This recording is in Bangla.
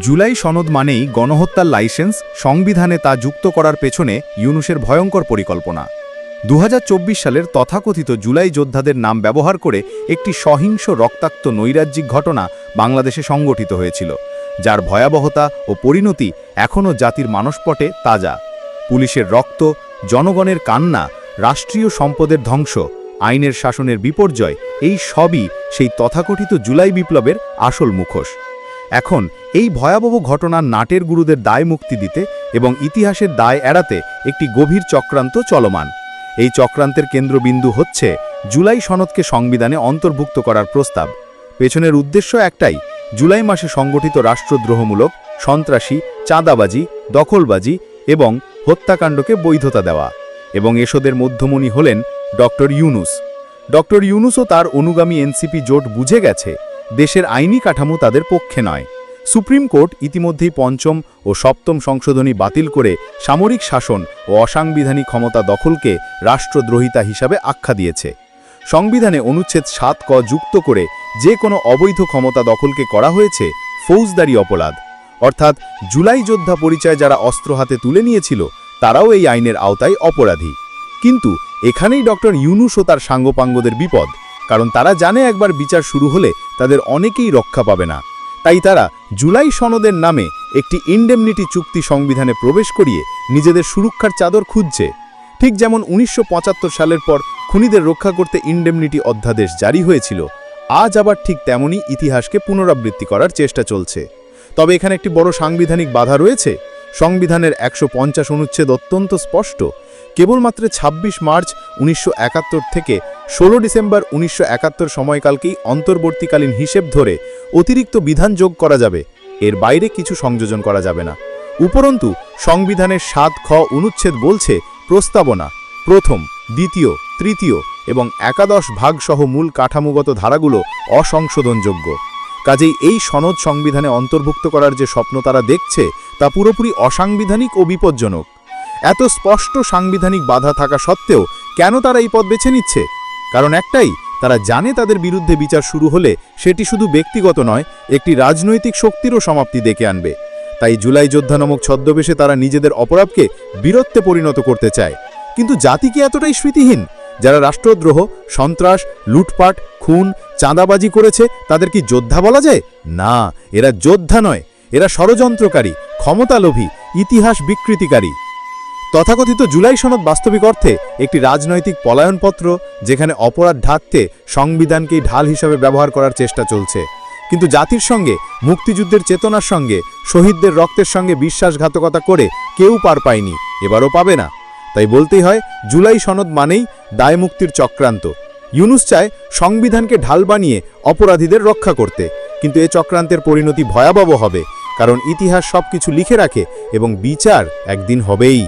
জুলাই সনদ মানেই গণহত্যার লাইসেন্স, সংবিধানে তা যুক্ত করার পেছনে ইউনূসের ভয়ঙ্কর পরিকল্পনা। ২০২৪ সালের তথাকথিত জুলাই যোদ্ধাদের নাম ব্যবহার করে একটি সহিংস রক্তাক্ত নৈরাজ্যিক ঘটনা বাংলাদেশে সংগঠিত হয়েছিল, যার ভয়াবহতা ও পরিণতি এখনও জাতির মানসপটে তাজা। পুলিশের রক্ত, জনগণের কান্না, রাষ্ট্রীয় সম্পদের ধ্বংস, আইনের শাসনের বিপর্যয়, এই সবই সেই তথাকথিত জুলাই বিপ্লবের আসল মুখোশ। এখন এই ভয়াবহ ঘটনার নাটের গুরুদের দায় মুক্তি দিতে এবং ইতিহাসের দায় এড়াতে একটি গভীর চক্রান্ত চলমান। এই চক্রান্তের কেন্দ্রবিন্দু হচ্ছে জুলাই সনদকে সংবিধানে অন্তর্ভুক্ত করার প্রস্তাব। পেছনের উদ্দেশ্য একটাই, জুলাই মাসে সংগঠিত রাষ্ট্রদ্রোহমূলক, সন্ত্রাসী, চাঁদাবাজি, দখলবাজি এবং হত্যাকাণ্ডকে বৈধতা দেওয়া। এবং এসবের মধ্যমণি হলেন ডক্টর ইউনূস। ডক্টর ইউনূসও তার অনুগামী এনসিপি জোট বুঝে গেছে দেশের আইনি কাঠামো তাদের পক্ষে নয়। সুপ্রিম কোর্ট ইতিমধ্যেই পঞ্চম ও সপ্তম সংশোধনী বাতিল করে সামরিক শাসন ও অসাংবিধানিক ক্ষমতা দখলকে রাষ্ট্রদ্রোহিতা হিসাবে আখ্যা দিয়েছে। সংবিধানে অনুচ্ছেদ ৭ ক যুক্ত করে যে কোনো অবৈধ ক্ষমতা দখলকে করা হয়েছে ফৌজদারি অপরাধ। অর্থাৎ জুলাই যোদ্ধা পরিচয় যারা অস্ত্র হাতে তুলে নিয়েছিল তারাও এই আইনের আওতায় অপরাধী। কিন্তু এখানেই ডক্টর ইউনূস ও তার সাঙ্গপাঙ্গদের বিপদ, কারণ তারা জানে একবার বিচার শুরু হলে তাদের অনেকেই রক্ষা পাবে না। তাই তারা জুলাই সনদের নামে একটি ইনডেমনিটি চুক্তি সংবিধানে প্রবেশ করিয়ে নিজেদের সুরক্ষার চাদর খুঁজছে। ঠিক যেমন ১৯৭৫ সালের পর খুনিদের রক্ষা করতে ইনডেমনিটি অধ্যাদেশ জারি হয়েছিল, আজ আবার ঠিক তেমনই ইতিহাসকে পুনরাবৃত্তি করার চেষ্টা চলছে। তবে এখানে একটি বড় সাংবিধানিক বাধা রয়েছে। সংবিধানের ১৫০ অনুচ্ছেদ অত্যন্ত স্পষ্ট। কেবলমাত্র ২৬ মার্চ ১৯৭১ থেকে ১৬ ডিসেম্বর ১৯৭১ সময়কালকেই অন্তর্বর্তীকালীন হিসেব ধরে অতিরিক্ত বিধান যোগ করা যাবে, এর বাইরে কিছু সংযোজন করা যাবে না। উপরন্তু সংবিধানের ৭ খ অনুচ্ছেদ বলছে প্রস্তাবনা, প্রথম, দ্বিতীয়, তৃতীয় এবং একাদশ ভাগ সহ মূল কাঠামোগত ধারাগুলো অসংশোধনযোগ্য। কাজেই এই সনদ সংবিধানে অন্তর্ভুক্ত করার যে স্বপ্ন তারা দেখছে তা পুরোপুরি অসাংবিধানিক ও বিপজ্জনক। এত স্পষ্ট সাংবিধানিক বাধা থাকা সত্ত্বেও কেন তারা এই পথ বেছে নিচ্ছে? কারণ একটাই, তারা জানে তাদের বিরুদ্ধে বিচার শুরু হলে সেটি শুধু ব্যক্তিগত নয়, একটি রাজনৈতিক শক্তিরও সমাপ্তি ডেকে আনবে। তাই জুলাই যোদ্ধা নামক ছদ্মবেশে তারা নিজেদের অপরাধকে বীরত্বে পরিণত করতে চায়। কিন্তু জাতি কি এতটাই স্মৃতিহীন? যারা রাষ্ট্রদ্রোহ, সন্ত্রাস, লুটপাট, খুন, চাঁদাবাজি করেছে তাদের কি যোদ্ধা বলা যায়? না, এরা যোদ্ধা নয়, এরা ষড়যন্ত্রকারী, ক্ষমতালোভী, ইতিহাস বিকৃতিকারী। তথাকথিত জুলাই সনদ বাস্তবিক অর্থে একটি রাজনৈতিক পলায়নপত্র, যেখানে অপরাধ ঢাকতে সংবিধানকেই ঢাল হিসাবে ব্যবহার করার চেষ্টা চলছে। কিন্তু জাতির সঙ্গে, মুক্তিযুদ্ধের চেতনার সঙ্গে, শহীদদের রক্তের সঙ্গে বিশ্বাসঘাতকতা করে কেউ পার পায়নি, এবারও পাবে না। তাই বলতেই হয়, জুলাই সনদ মানেই দায়মুক্তির চক্রান্ত। ইউনূস চায় সংবিধানকে ঢাল বানিয়ে অপরাধীদের রক্ষা করতে, কিন্তু এ চক্রান্তের পরিণতি ভয়াবহ হবে, কারণ ইতিহাস সবকিছু লিখে রাখে এবং বিচার একদিন হবেই।